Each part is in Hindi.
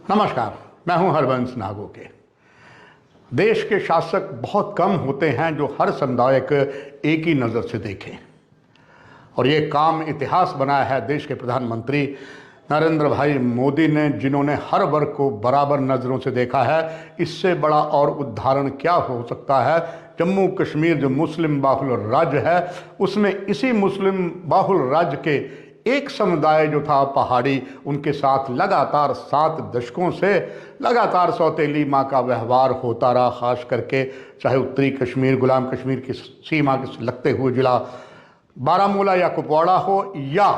नमस्कार, मैं हूं हरबंस नागोके। देश के शासक बहुत कम होते हैं जो हर समुदाय को एक ही नज़र से देखें, और ये काम इतिहास बनाया है देश के प्रधानमंत्री नरेंद्र भाई मोदी ने, जिन्होंने हर वर्ग को बराबर नज़रों से देखा है। इससे बड़ा और उदाहरण क्या हो सकता है। जम्मू कश्मीर जो मुस्लिम बाहुल राज्य है, उसमें इसी मुस्लिम बाहुल राज्य के एक समुदाय जो था पहाड़ी, उनके साथ लगातार 7 दशकों से लगातार सौतेली माँ का व्यवहार होता रहा। ख़ास करके चाहे उत्तरी कश्मीर, गुलाम कश्मीर की सीमा के लगते हुए जिला बारामूला या कुपवाड़ा हो, या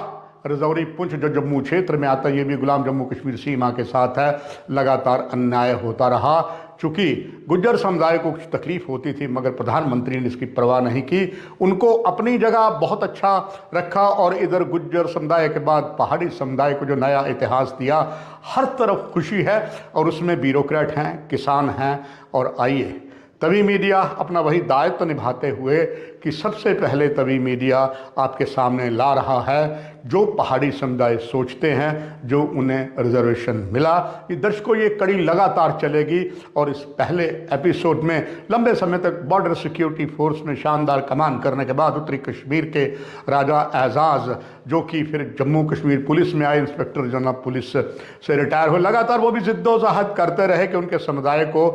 रजौरी पुंछ जो जम्मू क्षेत्र में आता है, ये भी गुलाम जम्मू कश्मीर सीमा के साथ है। लगातार अन्याय होता रहा। चूँकि गुज्जर समुदाय को कुछ तकलीफ होती थी, मगर प्रधानमंत्री ने इसकी परवाह नहीं की। उनको अपनी जगह बहुत अच्छा रखा, और इधर गुज्जर समुदाय के बाद पहाड़ी समुदाय को जो नया इतिहास दिया, हर तरफ खुशी है। और उसमें ब्यूरोक्रेट हैं, किसान हैं, और आइए तभी मीडिया अपना वही दायित्व निभाते हुए कि सबसे पहले तभी मीडिया आपके सामने ला रहा है जो पहाड़ी समुदाय सोचते हैं, जो उन्हें रिजर्वेशन मिला। ये दर्शकों, ये कड़ी लगातार चलेगी। और इस पहले एपिसोड में लंबे समय तक बॉर्डर सिक्योरिटी फोर्स में शानदार कमान करने के बाद उत्तरी कश्मीर के राजा एजाज, जो कि फिर जम्मू कश्मीर पुलिस में आए, इंस्पेक्टर जनरल पुलिस से रिटायर हुए, लगातार वो भी जिद्दोजहद करते रहे कि उनके समुदाय को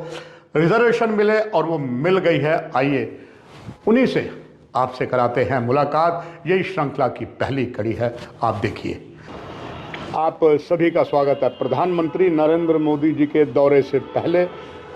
रिजर्वेशन मिले, और वो मिल गई है। आइए उन्हीं से आपसे कराते हैं मुलाकात। यही श्रृंखला की पहली कड़ी है, आप देखिए। आप सभी का स्वागत है। प्रधानमंत्री नरेंद्र मोदी जी के दौरे से पहले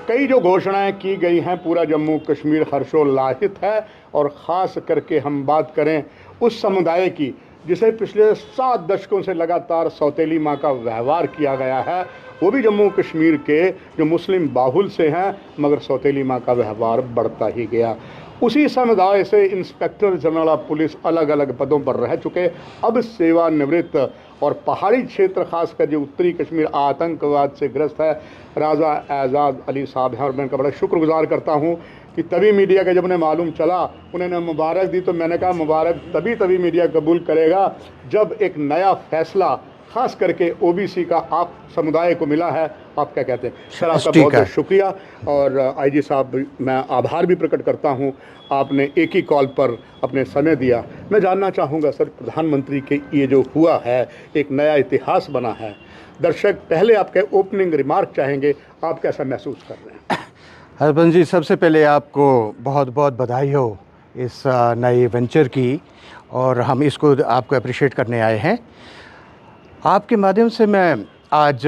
कई जो घोषणाएं की गई हैं, पूरा जम्मू कश्मीर हर्षोल्लासित है। और ख़ास करके हम बात करें उस समुदाय की जिसे पिछले 7 दशकों से लगातार सौतेली माँ का व्यवहार किया गया है, वो भी जम्मू कश्मीर के जो मुस्लिम बाहुल से हैं, मगर सौतेली माँ का व्यवहार बढ़ता ही गया। उसी समुदाय से इंस्पेक्टर जनरल पुलिस अलग अलग पदों पर रह चुके, अब सेवानिवृत्त, और पहाड़ी क्षेत्र खासकर जो उत्तरी कश्मीर आतंकवाद से ग्रस्त है, राजा एजाज अली साहब हैं। और मैं उनका बड़ा शुक्रगुजार करता हूँ कि तभी मीडिया का जब उन्हें मालूम चला, उन्होंने मुबारक दी, तो मैंने कहा मुबारक तभी मीडिया कबूल करेगा जब एक नया फैसला खास करके ओबीसी का आप समुदाय को मिला है। आप क्या कहते हैं सर? आपका बहुत बहुत शुक्रिया। और आईजी साहब, मैं आभार भी प्रकट करता हूं, आपने एक ही कॉल पर अपने समय दिया। मैं जानना चाहूँगा सर, प्रधानमंत्री के ये जो हुआ है, एक नया इतिहास बना है। दर्शक पहले आपके ओपनिंग रिमार्क चाहेंगे, आप कैसा महसूस कर रहे हैं? हरबंस जी, सबसे पहले आपको बहुत बहुत बधाई हो इस नए वेंचर की, और हम इसको आपको अप्रिशिएट करने आए हैं। आपके माध्यम से मैं आज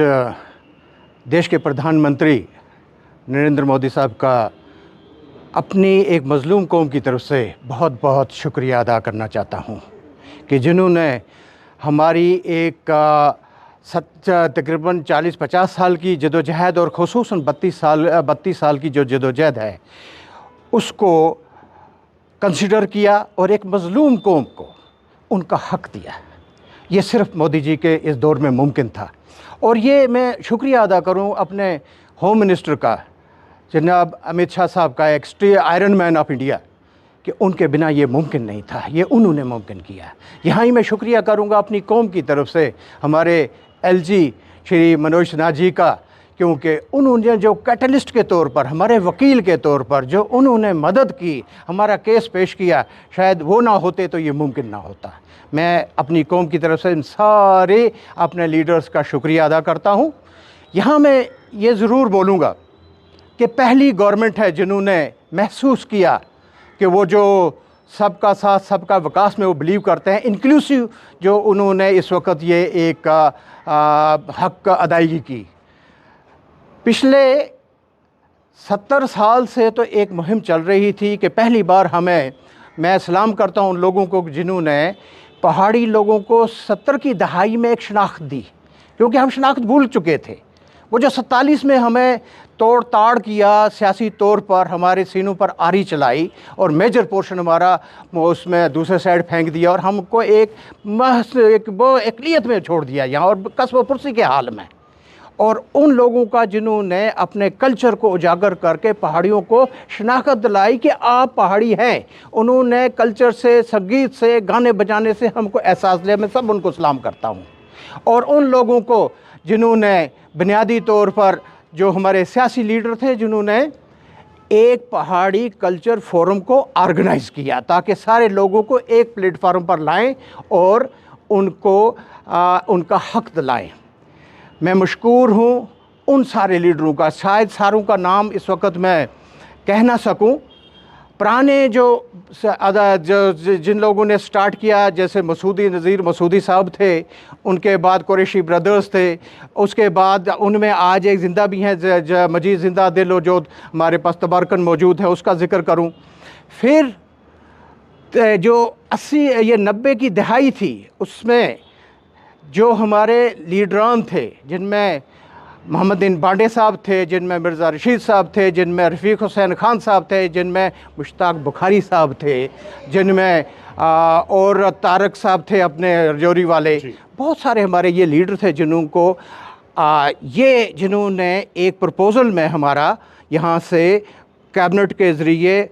देश के प्रधानमंत्री नरेंद्र मोदी साहब का अपनी एक मज़लूम कौम की तरफ से बहुत बहुत शुक्रिया अदा करना चाहता हूँ कि जिन्होंने हमारी एक तकरीबन 40-50 साल की जदोजहद, और ख़ुसूसन 32 साल की जो जदोजहद है, उसको कंसिडर किया और एक मज़लूम कौम को उनका हक़ दिया। ये सिर्फ मोदी जी के इस दौर में मुमकिन था। और ये मैं शुक्रिया अदा करूं अपने होम मिनिस्टर का, जनाब अमित शाह साहब का, एक्सट्री आयरन मैन ऑफ इंडिया, कि उनके बिना ये मुमकिन नहीं था, ये उन्होंने मुमकिन किया। यहाँ ही मैं शुक्रिया करूँगा अपनी कौम की तरफ से हमारे एलजी श्री मनोज सिन्हा जी का, क्योंकि उन्होंने जो कैटलिस्ट के तौर पर, हमारे वकील के तौर पर जो उन्होंने मदद की, हमारा केस पेश किया, शायद वो ना होते तो ये मुमकिन ना होता। मैं अपनी कौम की तरफ से इन सारे अपने लीडर्स का शुक्रिया अदा करता हूँ। यहाँ मैं ये ज़रूर बोलूँगा कि पहली गवर्नमेंट है जिन्होंने महसूस किया कि वो जो सबका साथ सबका विकास में वो बिलीव करते हैं, इंक्लूसिव जो उन्होंने इस वक्त ये एक हक़ अदायगी की। पिछले 70 साल से तो एक मुहिम चल रही थी कि पहली बार मैं सलाम करता हूँ उन लोगों को जिन्होंने पहाड़ी लोगों को 70 की दहाई में एक शनाख्त दी, क्योंकि हम शनाख्त भूल चुके थे। वो जो 47 में हमें तोड़ ताड़ किया, सियासी तौर पर हमारे सीनों पर आरी चलाई, और मेजर पोर्शन हमारा उसमें दूसरे साइड फेंक दिया, और हमको एक अक़लियत में छोड़ दिया यहाँ, और कस्ब पुरसी के हाल में। और उन लोगों का जिन्होंने अपने कल्चर को उजागर करके पहाड़ियों को शनाख्त दिलाई कि आप पहाड़ी हैं, उन्होंने कल्चर से, संगीत से, गाने बजाने से हमको एहसास दिया। मैं सब उनको सलाम करता हूँ। और उन लोगों को जिन्होंने बुनियादी तौर पर जो हमारे सियासी लीडर थे, जिन्होंने एक पहाड़ी कल्चर फोरम को ऑर्गेनाइज़ किया ताकि सारे लोगों को एक प्लेटफार्म पर लाएं और उनको उनका हक दिलाएं। मैं मशकूर हूँ उन सारे लीडरों का, शायद सारों का नाम इस वक्त मैं कह ना सकूं। पुराने जिन लोगों ने स्टार्ट किया, जैसे मसूदी नज़ीर मसूदी साहब थे, उनके बाद कुरैशी ब्रदर्स थे, उसके बाद उनमें आज एक ज़िंदा भी हैं मजीद ज़िंदा दिल, जो हमारे पास तबारकन मौजूद है, उसका ज़िक्र करूं। फिर जो 80 ये 90 की दहाई थी, उसमें जो हमारे लीडरान थे, जिनमें मोहम्मद दिन बांडे साहब थे, जिनमें मिर्ज़ा रशीद साहब थे, जिनमें रफ़ीक हुसैन ख़ान साहब थे, जिनमें मुश्ताक बुखारी साहब थे, जिनमें और तारक साहब थे अपने रजौरी वाले। बहुत सारे हमारे ये लीडर थे जिन्होंने एक प्रपोज़ल में हमारा यहाँ से कैबिनेट के ज़रिए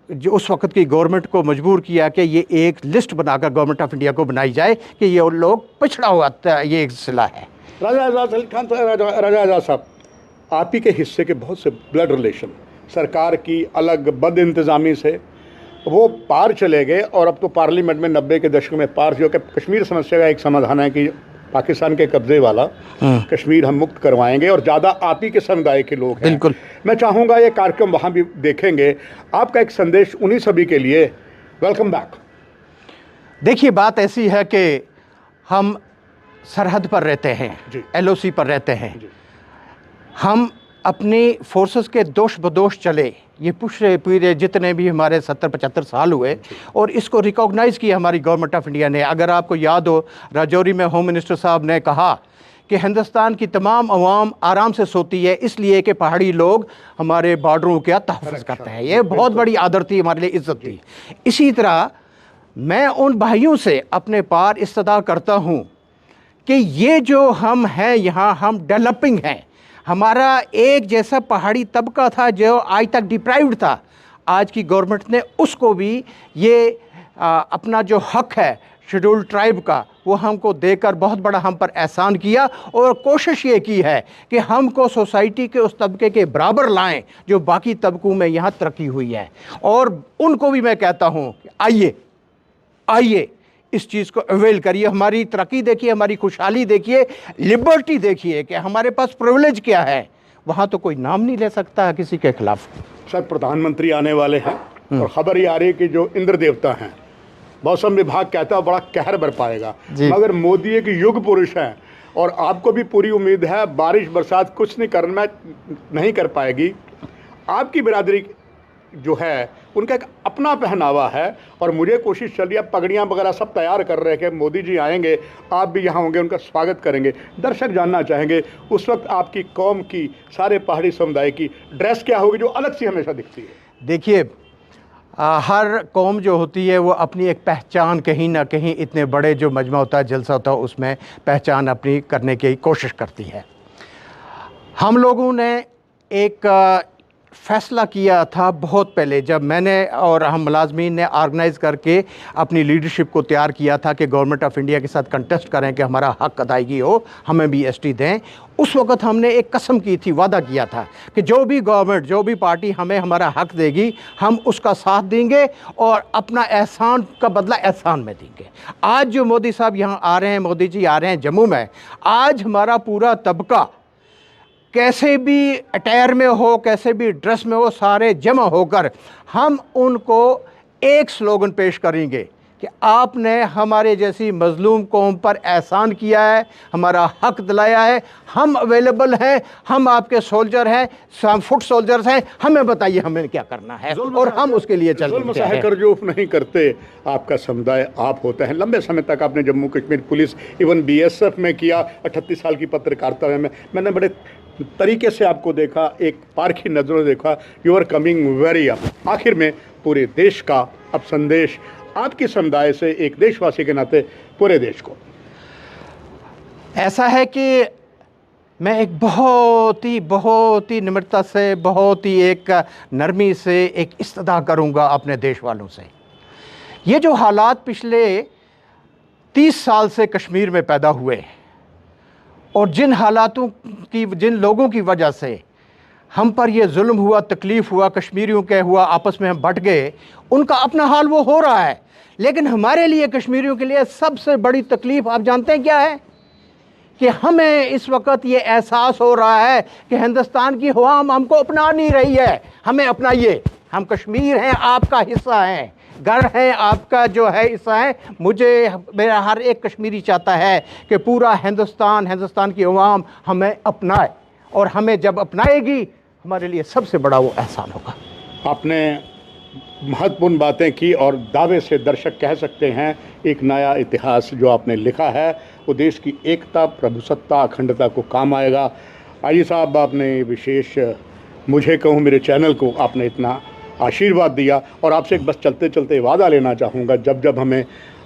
जो उस वक़्त की गवर्नमेंट को मजबूर किया कि ये एक लिस्ट बनाकर गवर्नमेंट ऑफ इंडिया को बनाई जाए कि ये उन लोग पिछड़ा हुआ ये एक ज़िला है। राजा आज़ाद साहब, आप ही के हिस्से के बहुत से ब्लड रिलेशन सरकार की अलग बद इंतज़ामी से वो पार चले गए, और अब तो पार्लियामेंट में 90 के दशक में पार, जो कि कश्मीर समस्या का एक समाधान है कि पाकिस्तान के कब्जे वाला कश्मीर हम मुक्त करवाएंगे, और ज़्यादा आप ही के समुदाय के लोग हैं। बिल्कुल, मैं चाहूँगा ये कार्यक्रम वहाँ भी देखेंगे। आपका एक संदेश उन्हीं सभी के लिए। Welcome back. देखिए, बात ऐसी है कि हम सरहद पर रहते हैं, LOC पर रहते हैं। हम अपनी फोर्सेस के दोष बदोश चले, ये पूरे जितने भी हमारे 70-75 साल हुए, और इसको रिकॉग्नाइज़ किया हमारी गवर्नमेंट ऑफ इंडिया ने। अगर आपको याद हो, राजौरी में होम मिनिस्टर साहब ने कहा कि हिंदुस्तान की तमाम अवाम आराम से सोती है इसलिए कि पहाड़ी लोग हमारे बॉर्डरों का तहफ़्फ़ुज़ करते हैं। ये बहुत बड़ी आदर थी, हमारे लिए इज़्ज़त थी। इसी तरह मैं उन भाइयों से अपने पार इस्तदा करता हूँ कि ये जो हम हैं यहाँ, हम डेवलपिंग हैं। हमारा एक जैसा पहाड़ी तबका था जो आज तक डिप्राइव्ड था, आज की गवर्नमेंट ने उसको भी ये अपना जो हक है शेड्यूल्ड ट्राइब का, वो हमको देकर बहुत बड़ा हम पर एहसान किया, और कोशिश ये की है कि हमको सोसाइटी के उस तबके के बराबर लाएं जो बाकी तबकों में यहाँ तरक्की हुई है। और उनको भी मैं कहता हूँ कि आइए इस चीज़ को अवेल करिए, हमारी तरक्की देखिए, हमारी खुशहाली देखिए, लिबर्टी देखिए कि हमारे पास प्रिविलेज क्या है। वहाँ तो कोई नाम नहीं ले सकता किसी के खिलाफ। सर, प्रधानमंत्री आने वाले हैं और खबर ये आ रही है कि जो इंद्र देवता हैं, मौसम विभाग कहता है बड़ा कहर बरपाएगा, मगर मोदी एक युग पुरुष हैं और आपको भी पूरी उम्मीद है बारिश बरसात कुछ नहीं कर पाएगी। आपकी बिरादरी जो है उनका एक अपना पहनावा है, और मुझे कोशिश चल रही है, पगड़ियाँ वगैरह सब तैयार कर रहे हैं कि मोदी जी आएंगे, आप भी यहाँ होंगे, उनका स्वागत करेंगे। दर्शक जानना चाहेंगे उस वक्त आपकी कौम की, सारे पहाड़ी समुदाय की ड्रेस क्या होगी जो अलग सी हमेशा दिखती है? देखिए, हर कौम जो होती है वो अपनी एक पहचान कहीं ना कहीं, इतने बड़े जो मजमा होता है, जलसा होता है, उसमें पहचान अपनी करने की कोशिश करती है। हम लोगों ने एक फ़ैसला किया था बहुत पहले, जब मैंने और हम मुलाजमीन ने ऑर्गेनाइज़ करके अपनी लीडरशिप को तैयार किया था कि गवर्नमेंट ऑफ इंडिया के साथ कंटेस्ट करें कि हमारा हक अदायगी हो, हमें भी ST दें। उस वक़्त हमने एक कसम की थी, वादा किया था कि जो भी गवर्नमेंट, जो भी पार्टी हमें हमारा हक देगी, हम उसका साथ देंगे और अपना एहसान का बदला एहसान में देंगे। आज जो मोदी साहब यहाँ आ रहे हैं, मोदी जी आ रहे हैं जम्मू में, आज हमारा पूरा तबका कैसे भी अटायर में हो, कैसे भी ड्रेस में हो, सारे जमा होकर हम उनको एक स्लोगन पेश करेंगे कि आपने हमारे जैसी मजलूम कौम पर एहसान किया है, हमारा हक दिलाया है, हम अवेलेबल हैं, हम आपके सोल्जर हैं, हम फुट सोल्जर्स हैं, हमें बताइए हमें क्या करना है और हम उसके लिए चलते हैं। करजोफ नहीं करते, आपका समुदाय आप होते हैं। लंबे समय तक आपने Jammu Kashmir police, even BSF में किया, 38 साल की पत्रकारिता में मैंने बड़े तरीके से आपको देखा, एक पारखी नज़रों देखा। You are coming very up. आखिर में पूरे देश का अब संदेश आपके समुदाय से, एक देशवासी के नाते पूरे देश को ऐसा है कि मैं एक बहुत ही निम्रता से, बहुत ही एक नरमी से एक इस्तदा करूंगा अपने देश वालों से। ये जो हालात पिछले 30 साल से कश्मीर में पैदा हुए, और जिन लोगों की वजह से हम पर ये जुल्म हुआ, तकलीफ़ हुआ, कश्मीरियों के हुआ, आपस में हम बट गए, उनका अपना हाल वो हो रहा है। लेकिन हमारे लिए, कश्मीरियों के लिए सबसे बड़ी तकलीफ़ आप जानते हैं क्या है? कि हमें इस वक्त ये एहसास हो रहा है कि हिंदुस्तान की अवाम हमको अपना नहीं रही है। हमें अपनाइए, हम कश्मीर हैं, आपका हिस्सा हैं, घर है आपका जो है हिस्सा है। मेरा हर एक कश्मीरी चाहता है कि पूरा हिंदुस्तान की अवाम हमें अपनाए, और हमें जब अपनाएगी हमारे लिए सबसे बड़ा वो एहसान होगा। आपने महत्वपूर्ण बातें की और दावे से दर्शक कह सकते हैं एक नया इतिहास जो आपने लिखा है वो देश की एकता, प्रभुसत्ता, अखंडता को काम आएगा। आइए साहब, आपने विशेष, मुझे कहूँ मेरे चैनल को, आपने इतना आशीर्वाद दिया। और आपसे एक बस चलते चलते वादा लेना चाहूँगा, जब जब हमें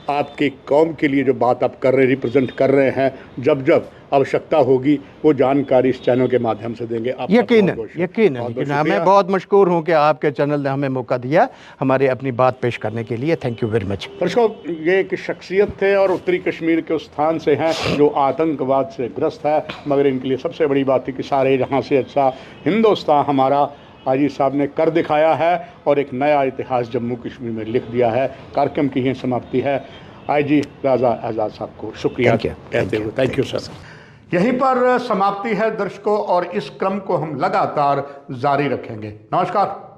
आपकी कौम के लिए जो बात आप कर रहे, रिप्रेजेंट कर रहे हैं, जब जब आवश्यकता होगी वो जानकारी इस चैनल के माध्यम से देंगे। आप यकीन मैं बहुत मशकूर हूँ कि आपके चैनल ने हमें मौका दिया हमारे अपनी बात पेश करने के लिए। Thank you very much. दर्शकों, ये एक शख्सियत थे और उत्तरी कश्मीर के उस स्थान से हैं जो आतंकवाद से ग्रस्त है, मगर इनके लिए सबसे बड़ी बात है कि सारे जहाँ से अच्छा हिंदुस्तान हमारा आजी साहब ने कर दिखाया है और एक नया इतिहास जम्मू कश्मीर में लिख दिया है। कार्यक्रम की ही समाप्ति है। आईजी राजा आज़ाद साहब को शुक्रिया कहते हुए थैंक यू सर। यहीं पर समाप्ति है दर्शकों, और इस क्रम को हम लगातार जारी रखेंगे। नमस्कार।